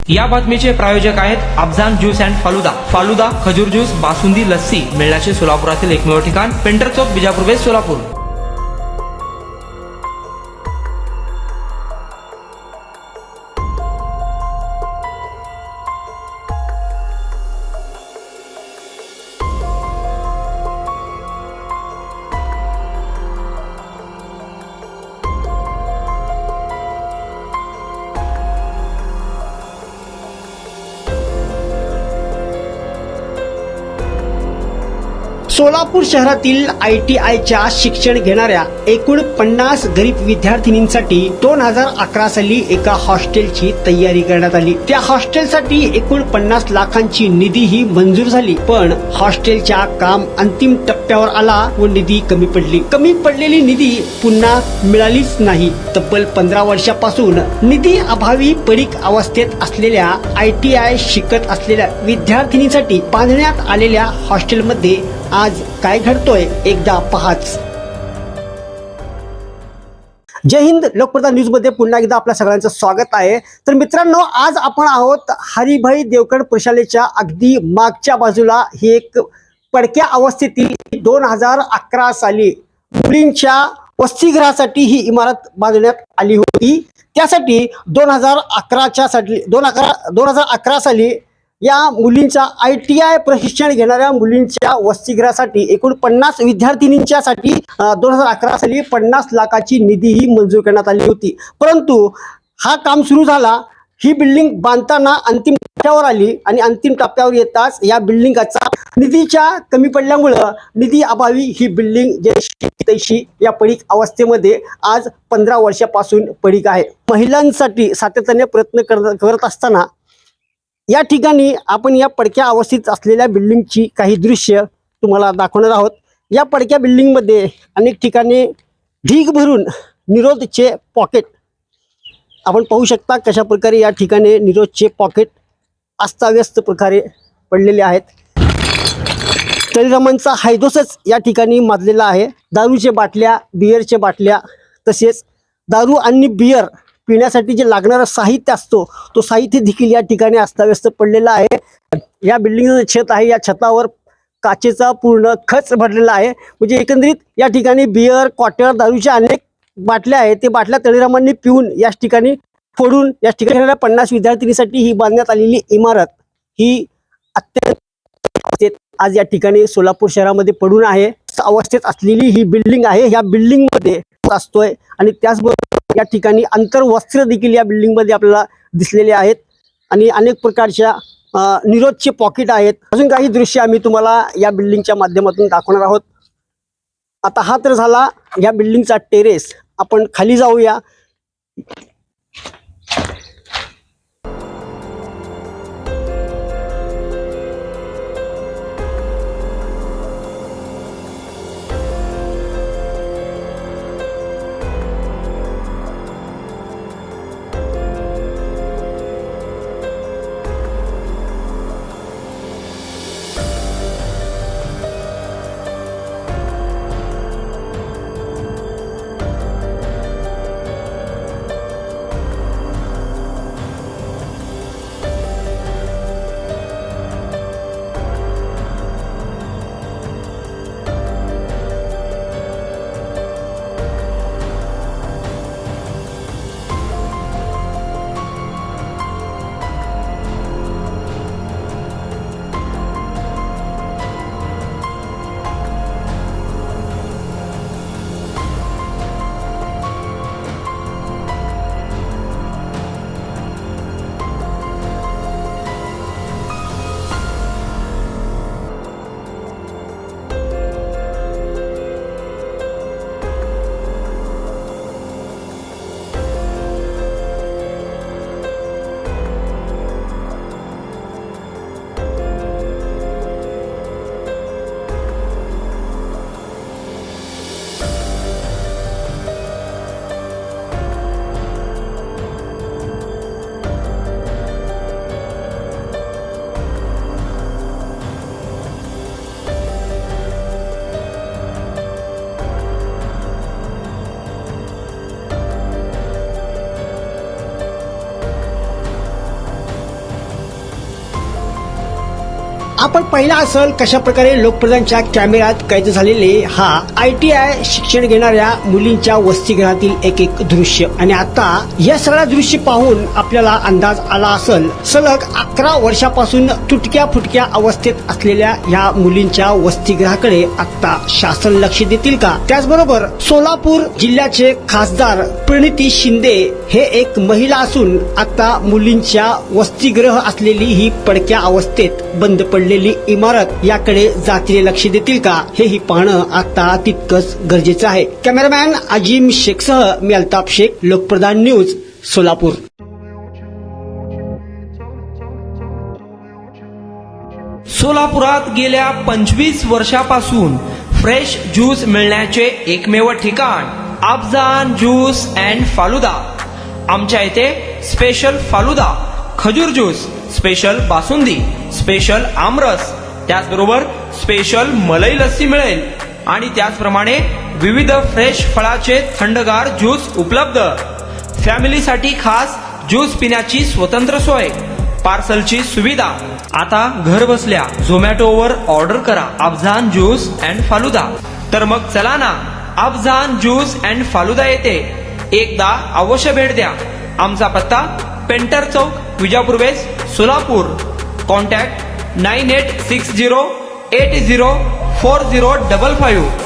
या बातमीचे प्रायोजक आहेत अफजान ज्यूस अँड फालुदा। फालुदा, खजूर ज्यूस, बासुंदी, लस्सी मिळण्याचे सोलापुरातील एकमेव ठिकाण, पेंटर चौक, बिजापूर वेस्ट, सोलापूर। सोलापूर शहरातील ITIच्या शिक्षण घेणाऱ्या एकूण 50 गरीब विद्यार्थिनींसाठी 2011 साली एका हॉस्टेलची तयारी करण्यात आली। त्या हॉस्टेलसाठी एकूण 50 लाखांची निधी ही मंजूर झाली, पण हॉस्टेलच्या काम अंतिम टप्प्यावर आला व निधी कमी पडलेली निधी पुन्हा मिळालीच नाही। तब्बल 15 वर्षापासून निधी अभावी पडीक अवस्थेत असलेल्या ITI शिकत असलेल्या विद्यार्थिनींसाठी बांधण्यात आलेल्या हॉस्टेलमध्ये आज काय घडतोय एकदा पहाच। जय हिंद, लोकप्रधान न्यूज मध्ये पुन्हा एकदा आपल्या सगळ्यांचं स्वागत आहे। तर मित्रांनो, आज आपण आहोत हरिभाई देवकड प्रशालेच्या अगदी मागच्या बाजूला। ही एक पडक्या अवस्थेतील 2011 साली मुलींच्या वसतिगृहासाठी ही इमारत बांधण्यात आली होती। त्यासाठी 2011 साली या मुलींच्या ITI प्रशिक्षण घेणाऱ्या मुलींच्या वसतिगृहासाठी एकूण 50 विद्यार्थिनींच्यासाठी 2011 साली 50 लाखाची निधी ही मंजूर करण्यात आली होती। परंतु हा काम सुरू झाला, ही बिल्डिंग बांधताना अंतिम टप्प्यावर आली आणि अंतिम टप्प्यावर येताच या बिल्डिंगचा निधीच्या कमी पडल्यामुळे निधी अभावी ही बिल्डिंग जशी तशी या पडीक अवस्थेमध्ये आज 15 वर्षापासून पडीक आहे। महिलांसाठी सातत्याने प्रयत्न करत असताना या ठिकाणी आपण या पडक्या अवस्थेत असलेल्या बिल्डिंगची काही दृश्य तुम्हाला दाखवणार आहोत। या पडक्या बिल्डिंगमध्ये अनेक ठिकाणी ढीग भरून निरोधचे पॉकेट आपण पाहू शकता। कशा प्रकारे या ठिकाणी निरोधचे पॉकेट अस्ताव्यस्त प्रकारे पडलेले आहेत। तळीरामांचा हैदोसच या ठिकाणी माजलेला आहे। दारूच्या बाटल्या, बिअरच्या बाटल्या, तसेच दारू आणि बिअर पिण्यासाठी जे लागणारं साहित्य असतो तो साहित्य देखील या ठिकाणी अस्ताव्यस्त पडलेला आहे। या बिल्डिंगचं छत आहे, या छतावर काचेचा पूर्ण खच भरलेला आहे। म्हणजे एकंदरीत या ठिकाणी बिअर, क्वार्टर, दारूच्या अनेक बाटल्या आहेत। ते बाटल्या तळीरामांनी पिऊन या ठिकाणी फोडून या ठिकाणी 50 विद्यार्थिनीसाठी ही बांधण्यात आलेली इमारत ही अत्यंत आज या ठिकाणी सोलापूर शहरामध्ये पडून आहे। अवस्थेत असलेली ही बिल्डिंग आहे। या बिल्डिंग मध्ये असतोय आणि त्याचबरोबर या ठिकाणी अंतर्वस्त्र देखील या बिल्डिंग मध्ये आपल्याला दिसलेले आहेत आणि अनेक प्रकारच्या निरोधचे पॉकेट आहेत। अजून काही दृश्य आम्ही तुम्हाला या बिल्डिंगच्या माध्यमातून दाखवणार आहोत। आता हा तर झाला या बिल्डिंगचा टेरेस। आपण खाली जाऊया। आपण पाहिला असेल कशा प्रकारे लोकप्रधानच्या कॅमेऱ्यात कैद झालेले हा ITI शिक्षण घेणाऱ्या मुलींच्या वसतिगृहातील एक दृश्य. आणि आता या सगळ्या दृश्य पाहून आपल्याला अंदाज आला असेल सलग 11 वर्षापासून तुटक्या फुटक्या अवस्थेत असलेल्या या मुलींच्या वसतिगृहाकडे आता शासन लक्ष देतील का. त्याचबरोबर सोलापूर जिल्ह्याचे खासदार प्रणिती शिंदे हे एक महिला असून आता मुलींच्या वसतिगृह असलेली ही पडक्या अवस्थेत बंद पडलेली इमारत याकडे जातीने लक्ष देतील का हेही पाहणं आता तितकंच गरजेचं आहे. कॅमेरामॅन अजिम शेखसह मी अल्ताफ शेख, लोकप्रधान न्यूज, सोलापूर. सोलापुरात गेल्या 25 वर्षापासून फ्रेश ज्यूस मिळण्याचे एकमेव ठिकाण अफजान ज्यूस अँड फालुदा. आमच्या इथे स्पेशल फालुदा, खजूर ज्यूस, स्पेशल बासुंदी, स्पेशल आमरस, त्याचबरोबर स्पेशल मलई लस्सी मिळेल आणि त्याचप्रमाणे विविध फ्रेश फळाचे थंडगार ज्यूस उपलब्ध. फॅमिलीसाठी खास ज्यूस पिण्याची स्वतंत्र सोय, पार्सलची सुविधा. आता घर बसल्या झोमॅटोवर ऑर्डर करा अफजान ज्यूस अँड फालुदा. तर मग चला ना अफजान ज्यूस अँड फालुदा येथे एकदा अवश्य भेट द्या. आमचा पत्ता पेंटर चौक, विजापूर वेस्ट, सोलापूर. कॉन्टॅक्ट 9860804055.